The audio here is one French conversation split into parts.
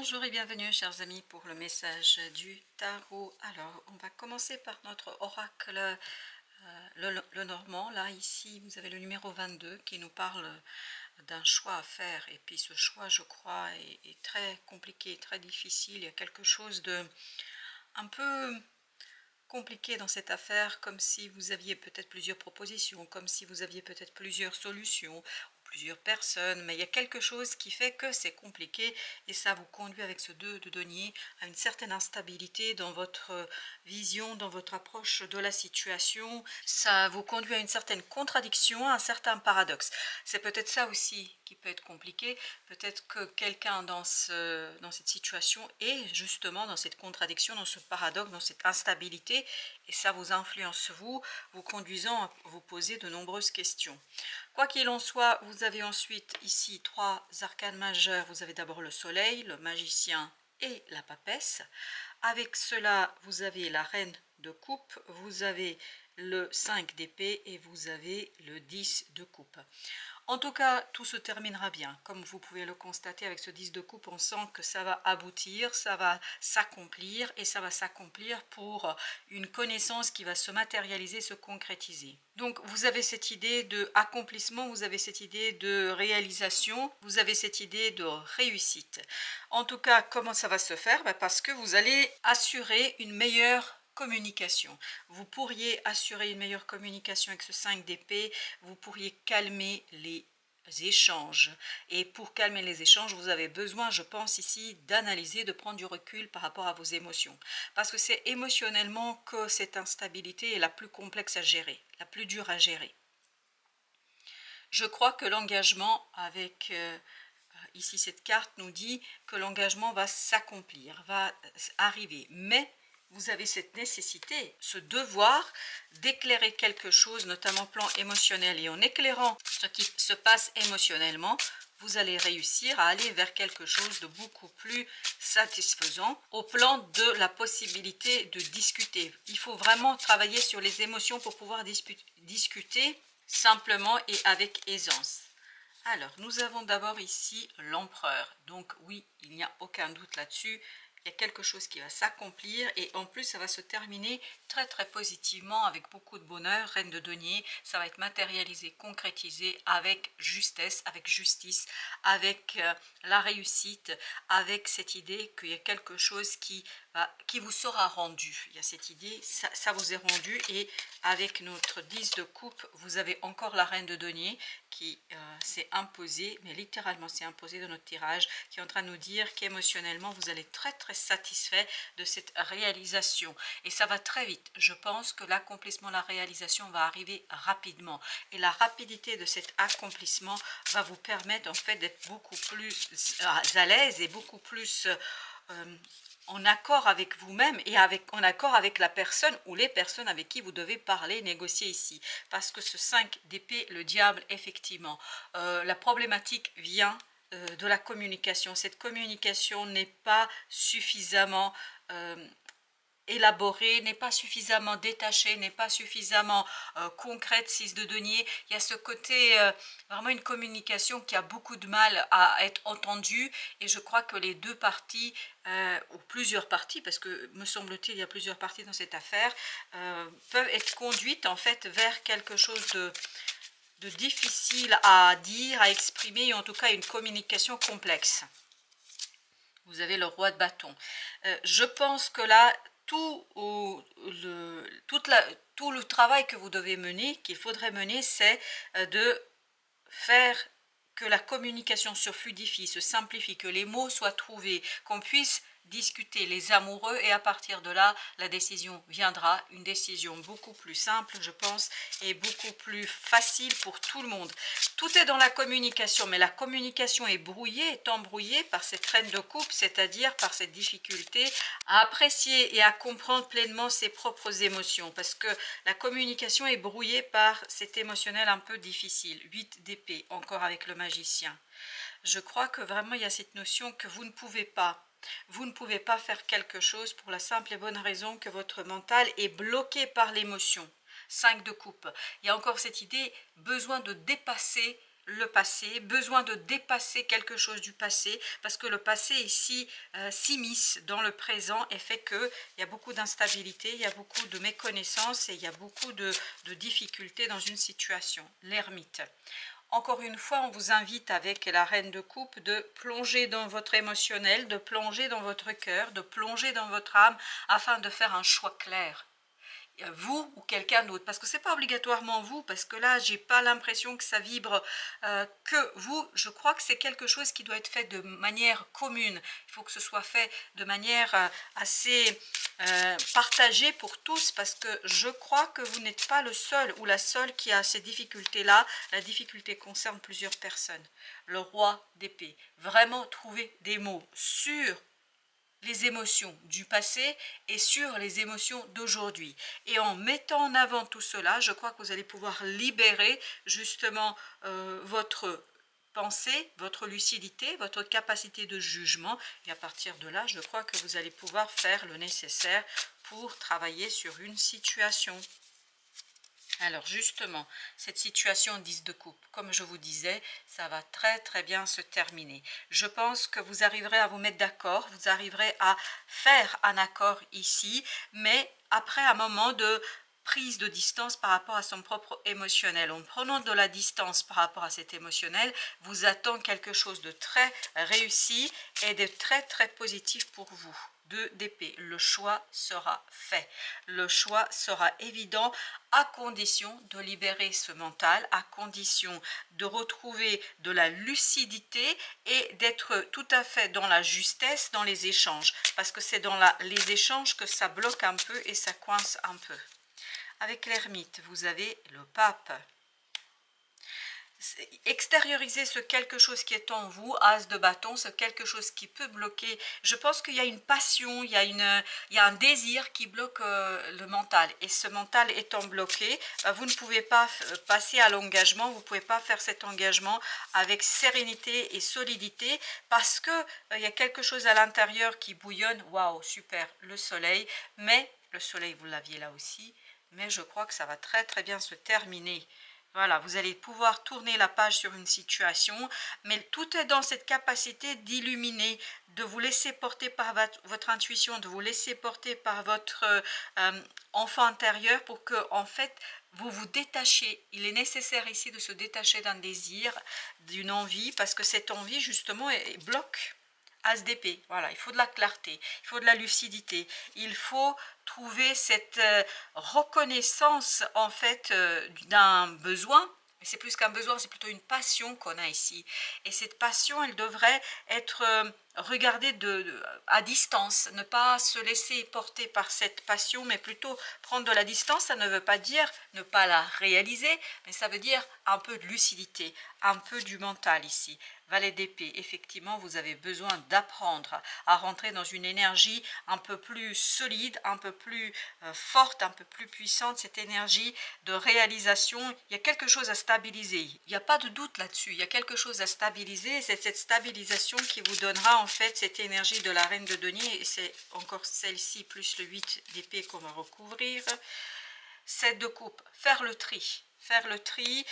Bonjour et bienvenue chers amis pour le message du tarot. Alors on va commencer par notre oracle le normand. Là ici vous avez le numéro 22 qui nous parle d'un choix à faire, et puis ce choix je crois est très compliqué, très difficile. Il y a quelque chose de un peu compliqué dans cette affaire, comme si vous aviez peut-être plusieurs propositions, comme si vous aviez peut-être plusieurs solutions, plusieurs personnes, mais il y a quelque chose qui fait que c'est compliqué, et ça vous conduit avec ce 2 de denier à une certaine instabilité dans votre vision, dans votre approche de la situation. Ça vous conduit à une certaine contradiction, à un certain paradoxe. C'est peut-être ça aussi qui peut être compliqué. Peut-être que quelqu'un dans cette situation est justement dans cette contradiction, dans ce paradoxe, dans cette instabilité, et ça vous influence vous conduisant à vous poser de nombreuses questions. Quoi qu'il en soit, vous avez ensuite ici 3 arcanes majeurs. Vous avez d'abord le soleil, le magicien et la papesse. Avec cela, vous avez la reine de coupe, vous avez le 5 d'épée et vous avez le 10 de coupe. En tout cas, tout se terminera bien. Comme vous pouvez le constater avec ce 10 de coupe, on sent que ça va aboutir, ça va s'accomplir, et ça va s'accomplir pour une connaissance qui va se matérialiser, se concrétiser. Donc vous avez cette idée de accomplissement, vous avez cette idée de réalisation, vous avez cette idée de réussite. En tout cas, comment ça va se faire? Parce que vous allez assurer une meilleure communication. Vous pourriez assurer une meilleure communication avec ce 5 d'épée, vous pourriez calmer les échanges. Et pour calmer les échanges, vous avez besoin, je pense ici, d'analyser, de prendre du recul par rapport à vos émotions. Parce que c'est émotionnellement que cette instabilité est la plus complexe à gérer, la plus dure à gérer. Je crois que l'engagement avec... ici, cette carte nous dit que l'engagement va s'accomplir, va arriver. Mais vous avez cette nécessité, ce devoir d'éclairer quelque chose, notamment au plan émotionnel. Et en éclairant ce qui se passe émotionnellement, vous allez réussir à aller vers quelque chose de beaucoup plus satisfaisant au plan de la possibilité de discuter. Il faut vraiment travailler sur les émotions pour pouvoir discuter simplement et avec aisance. Alors, nous avons d'abord ici l'empereur. Donc oui, il n'y a aucun doute là-dessus. Il y a quelque chose qui va s'accomplir, et en plus ça va se terminer très très positivement avec beaucoup de bonheur. Reine de denier, ça va être matérialisé, concrétisé avec justesse, avec justice, avec la réussite, avec cette idée qu'il y a quelque chose qui vous sera rendu. Il y a cette idée, ça vous est rendu, et avec notre 10 de coupe, vous avez encore la reine de denier qui s'est imposée, mais littéralement s'est imposée dans notre tirage, qui est en train de nous dire qu'émotionnellement vous allez très très satisfait de cette réalisation, et ça va très vite. Je pense que l'accomplissement, la réalisation va arriver rapidement, et la rapidité de cet accomplissement va vous permettre en fait d'être beaucoup plus à l'aise et beaucoup plus en accord avec vous-même, et en accord avec la personne ou les personnes avec qui vous devez parler, négocier ici. Parce que ce 5 d'épée, le diable, effectivement, la problématique vient de la communication. Cette communication n'est pas suffisamment élaborée, n'est pas suffisamment détachée, n'est pas suffisamment concrète. 6 de denier, il y a ce côté vraiment une communication qui a beaucoup de mal à être entendue, et je crois que les deux parties ou plusieurs parties, parce que me semble-t-il il y a plusieurs parties dans cette affaire, peuvent être conduites en fait vers quelque chose de difficile à dire, à exprimer, et en tout cas une communication complexe. Vous avez le roi de bâton. Je pense que là, tout le travail que vous devez mener, qu'il faudrait mener, c'est de faire que la communication se fluidifie, se simplifie, que les mots soient trouvés, qu'on puisse discuter les amoureux, et à partir de là, la décision viendra, une décision beaucoup plus simple, je pense, et beaucoup plus facile pour tout le monde. Tout est dans la communication, mais la communication est brouillée, est embrouillée par cette reine de coupe, c'est-à-dire par cette difficulté à apprécier et à comprendre pleinement ses propres émotions, parce que la communication est brouillée par cet émotionnel un peu difficile. 8 d'épée, encore avec le magicien. Je crois que vraiment il y a cette notion que vous ne pouvez pas faire quelque chose pour la simple et bonne raison que votre mental est bloqué par l'émotion. 5 de coupe. Il y a encore cette idée, besoin de dépasser le passé, besoin de dépasser quelque chose du passé, parce que le passé ici s'immisce dans le présent et fait qu'il y a beaucoup d'instabilité, il y a beaucoup de méconnaissance et il y a beaucoup de difficultés dans une situation. L'ermite. Encore une fois, on vous invite avec la reine de coupe de plonger dans votre émotionnel, de plonger dans votre cœur, de plonger dans votre âme afin de faire un choix clair. Vous ou quelqu'un d'autre, parce que c'est pas obligatoirement vous, parce que là j'ai pas l'impression que ça vibre que vous. Je crois que c'est quelque chose qui doit être fait de manière commune. Il faut que ce soit fait de manière assez partagée pour tous, parce que je crois que vous n'êtes pas le seul ou la seule qui a ces difficultés là. La difficulté concerne plusieurs personnes. Le roi d'épée, vraiment trouver des mots sur les émotions du passé et sur les émotions d'aujourd'hui. Et en mettant en avant tout cela, je crois que vous allez pouvoir libérer justement votre pensée, votre lucidité, votre capacité de jugement. Et à partir de là, je crois que vous allez pouvoir faire le nécessaire pour travailler sur une situation. Alors justement, cette situation 10 de coupe, comme je vous disais, ça va très bien se terminer. Je pense que vous arriverez à vous mettre d'accord, vous arriverez à faire un accord ici, mais après un moment de prise de distance par rapport à son propre émotionnel. En prenant de la distance par rapport à cet émotionnel, vous attend quelque chose de très réussi et de très positif pour vous. 2 d'épée, le choix sera fait, le choix sera évident à condition de libérer ce mental, à condition de retrouver de la lucidité et d'être tout à fait dans la justesse dans les échanges, parce que c'est dans les échanges que ça bloque un peu et ça coince un peu. Avec l'ermite, vous avez le pape. Extérioriser ce quelque chose qui est en vous, as de bâton, ce quelque chose qui peut bloquer. Je pense qu'il y a une passion, il y a un désir qui bloque le mental. Et ce mental étant bloqué, vous ne pouvez pas passer à l'engagement, vous ne pouvez pas faire cet engagement avec sérénité et solidité parce que il y a quelque chose à l'intérieur qui bouillonne. Waouh, super, le soleil. Mais le soleil, vous l'aviez là aussi. Mais je crois que ça va très bien se terminer. Voilà, vous allez pouvoir tourner la page sur une situation, mais tout est dans cette capacité d'illuminer, de vous laisser porter par votre intuition, de vous laisser porter par votre enfant intérieur pour que, en fait, vous vous détachiez. Il est nécessaire ici de se détacher d'un désir, d'une envie, parce que cette envie, justement, bloque. As d'épée, voilà, il faut de la clarté, il faut de la lucidité, il faut trouver cette reconnaissance en fait d'un besoin, mais c'est plus qu'un besoin, c'est plutôt une passion qu'on a ici. Et cette passion, elle devrait être regardée à distance, ne pas se laisser porter par cette passion, mais plutôt prendre de la distance. Ça ne veut pas dire ne pas la réaliser, mais ça veut dire un peu de lucidité, un peu du mental ici. Valet d'épée, effectivement, vous avez besoin d'apprendre à rentrer dans une énergie un peu plus solide, un peu plus forte, un peu plus puissante, cette énergie de réalisation. Il y a quelque chose à stabiliser. Il n'y a pas de doute là-dessus. Il y a quelque chose à stabiliser. C'est cette stabilisation qui vous donnera en fait cette énergie de la reine de denier. Et c'est encore celle-ci plus le 8 d'épée qu'on va recouvrir. 7 de coupe, faire le tri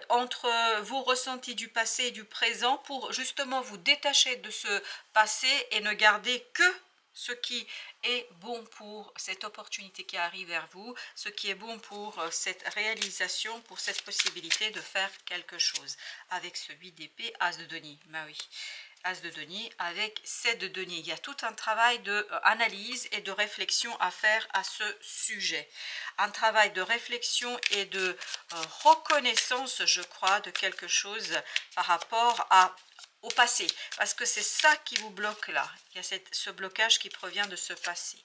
entre vos ressentis du passé et du présent pour justement vous détacher de ce passé et ne garder que ce qui est bon pour cette opportunité qui arrive vers vous, ce qui est bon pour cette réalisation, pour cette possibilité de faire quelque chose. Avec ce 8 d'épée, as de denier, bah oui. As de denier avec 7 de denier. Il y a tout un travail d'analyse et de réflexion à faire à ce sujet. Un travail de réflexion et de reconnaissance, je crois, de quelque chose par rapport au passé. Parce que c'est ça qui vous bloque là. Il y a ce blocage qui provient de ce passé.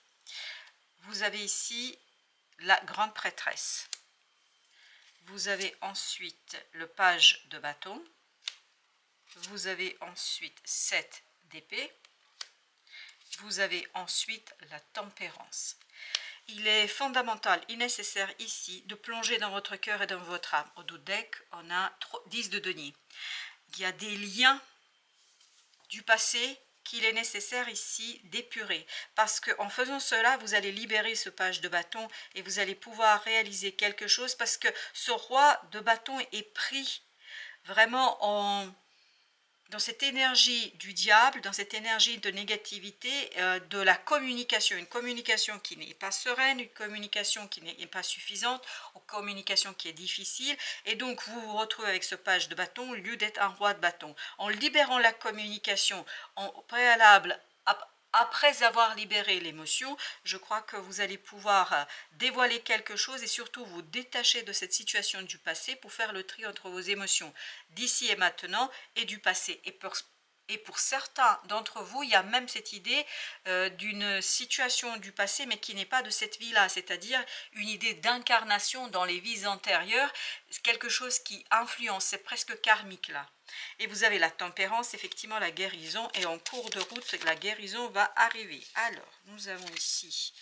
Vous avez ici la grande prêtresse. Vous avez ensuite le page de bâton. Vous avez ensuite 7 d'épée. Vous avez ensuite la tempérance. Il est fondamental et nécessaire ici de plonger dans votre cœur et dans votre âme. Au dos deck, on a 10 de denier. Il y a des liens du passé qu'il est nécessaire ici d'épurer. Parce qu'en faisant cela, vous allez libérer ce page de bâton et vous allez pouvoir réaliser quelque chose parce que ce roi de bâton est pris vraiment dans cette énergie du diable, dans cette énergie de négativité, de la communication, une communication qui n'est pas sereine, une communication qui n'est pas suffisante, une communication qui est difficile, et donc vous vous retrouvez avec ce page de bâton au lieu d'être un roi de bâton. En libérant la communication en préalable, après avoir libéré l'émotion, je crois que vous allez pouvoir dévoiler quelque chose et surtout vous détacher de cette situation du passé pour faire le tri entre vos émotions d'ici et maintenant et du passé. Et pour certains d'entre vous, il y a même cette idée d'une situation du passé, mais qui n'est pas de cette vie-là, c'est-à-dire une idée d'incarnation dans les vies antérieures, quelque chose qui influence, c'est presque karmique là. Et vous avez la tempérance, effectivement la guérison, et en cours de route, la guérison va arriver. Alors, nous avons ici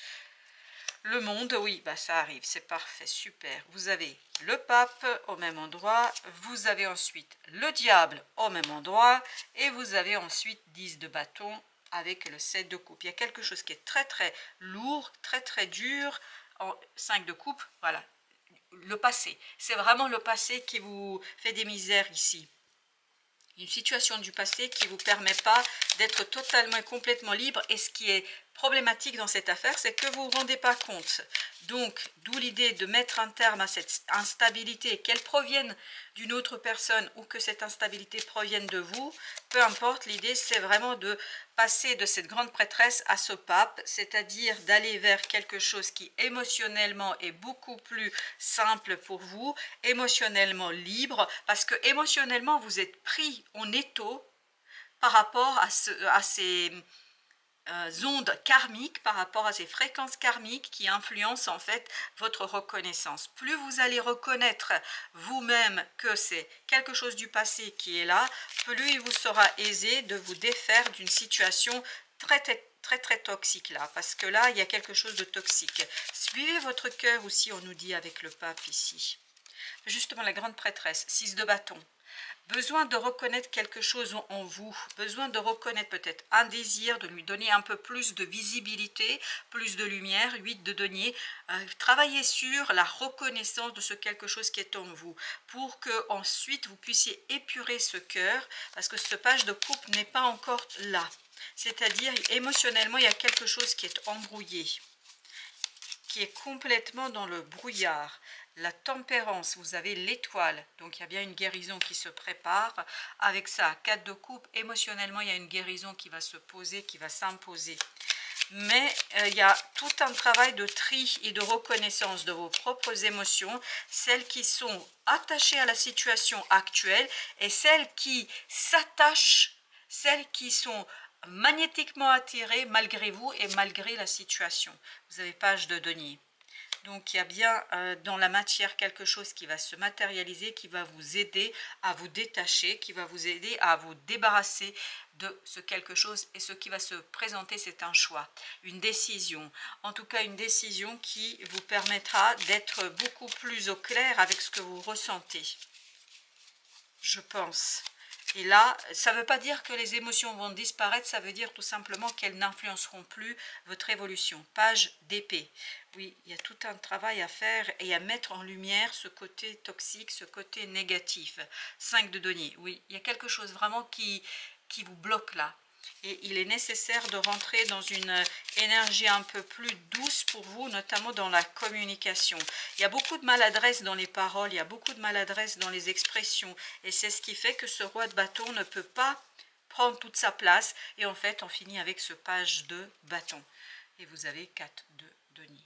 le monde, oui, bah ça arrive, c'est parfait, super. Vous avez le pape au même endroit, vous avez ensuite le diable au même endroit, et vous avez ensuite 10 de bâton avec le 7 de coupe. Il y a quelque chose qui est très très lourd, très très dur, en 5 de coupe, voilà. Le passé, c'est vraiment le passé qui vous fait des misères ici. Une situation du passé qui ne vous permet pas d'être totalement et complètement libre. Et ce qui est problématique dans cette affaire, c'est que vous ne vous rendez pas compte. Donc, d'où l'idée de mettre un terme à cette instabilité, qu'elle provienne d'une autre personne ou que cette instabilité provienne de vous, peu importe, l'idée c'est vraiment de passer de cette grande prêtresse à ce pape, c'est-à-dire d'aller vers quelque chose qui émotionnellement est beaucoup plus simple pour vous, émotionnellement libre, parce que émotionnellement vous êtes pris en étau par rapport à ces ondes karmiques, par rapport à ces fréquences karmiques qui influencent en fait votre reconnaissance. Plus vous allez reconnaître vous-même que c'est quelque chose du passé qui est là, plus il vous sera aisé de vous défaire d'une situation très toxique là, parce que là il y a quelque chose de toxique. Suivez votre cœur aussi, on nous dit avec le pape ici. Justement la grande prêtresse, 6 de bâton. Besoin de reconnaître quelque chose en vous, besoin de reconnaître peut-être un désir, de lui donner un peu plus de visibilité, plus de lumière, 8 de denier. Travaillez sur la reconnaissance de ce quelque chose qui est en vous, pour que ensuite vous puissiez épurer ce cœur, parce que ce page de coupe n'est pas encore là. C'est-à-dire émotionnellement, il y a quelque chose qui est embrouillé, qui est complètement dans le brouillard. La tempérance, vous avez l'étoile, donc il y a bien une guérison qui se prépare. Avec ça, 4 de coupe, émotionnellement, il y a une guérison qui va se poser, qui va s'imposer. Mais il y a tout un travail de tri et de reconnaissance de vos propres émotions, celles qui sont attachées à la situation actuelle et celles qui s'attachent, celles qui sont magnétiquement attirées malgré vous et malgré la situation. Vous avez page de denier. Donc il y a bien dans la matière quelque chose qui va se matérialiser, qui va vous aider à vous détacher, qui va vous aider à vous débarrasser de ce quelque chose. Et ce qui va se présenter, c'est un choix, une décision. En tout cas, une décision qui vous permettra d'être beaucoup plus au clair avec ce que vous ressentez, je pense. Et là, ça ne veut pas dire que les émotions vont disparaître, ça veut dire tout simplement qu'elles n'influenceront plus votre évolution. Page d'épée. Oui, il y a tout un travail à faire et à mettre en lumière ce côté toxique, ce côté négatif. 5 de denier. Oui, il y a quelque chose vraiment qui vous bloque là. Et il est nécessaire de rentrer dans une énergie un peu plus douce pour vous, notamment dans la communication. Il y a beaucoup de maladresse dans les paroles, il y a beaucoup de maladresse dans les expressions. Et c'est ce qui fait que ce roi de bâton ne peut pas prendre toute sa place. Et en fait, on finit avec ce page de bâton. Et vous avez 4 de denier.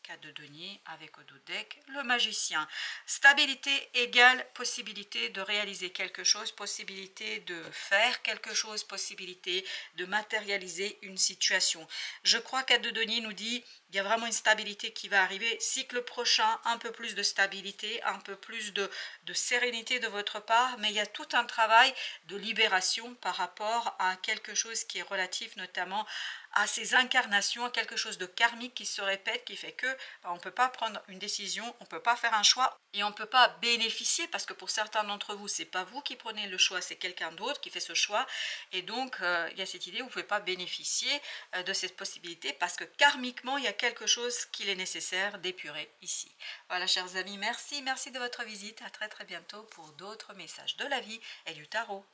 4 de denier avec au dos deck, le magicien. Stabilité égale possibilité de réaliser quelque chose, possibilité de faire quelque chose, possibilité de matérialiser une situation. Je crois qu'à de denier nous dit il y a vraiment une stabilité qui va arriver. Cycle prochain, un peu plus de stabilité, un peu plus de sérénité de votre part, mais il y a tout un travail de libération par rapport à quelque chose qui est relatif notamment à ces incarnations, à quelque chose de karmique qui se répète, qui fait que on ne peut pas prendre une décision, on ne peut pas faire un choix et on ne peut pas bénéficier parce que pour certains d'entre vous, c'est pas vous qui prenez le choix, c'est quelqu'un d'autre qui fait ce choix. Et donc, il y a cette idée où vous ne pouvez pas bénéficier de cette possibilité parce que karmiquement, il y a quelque chose qu'il est nécessaire d'épurer ici. Voilà, chers amis, merci de votre visite. À très bientôt pour d'autres messages de la vie et du tarot.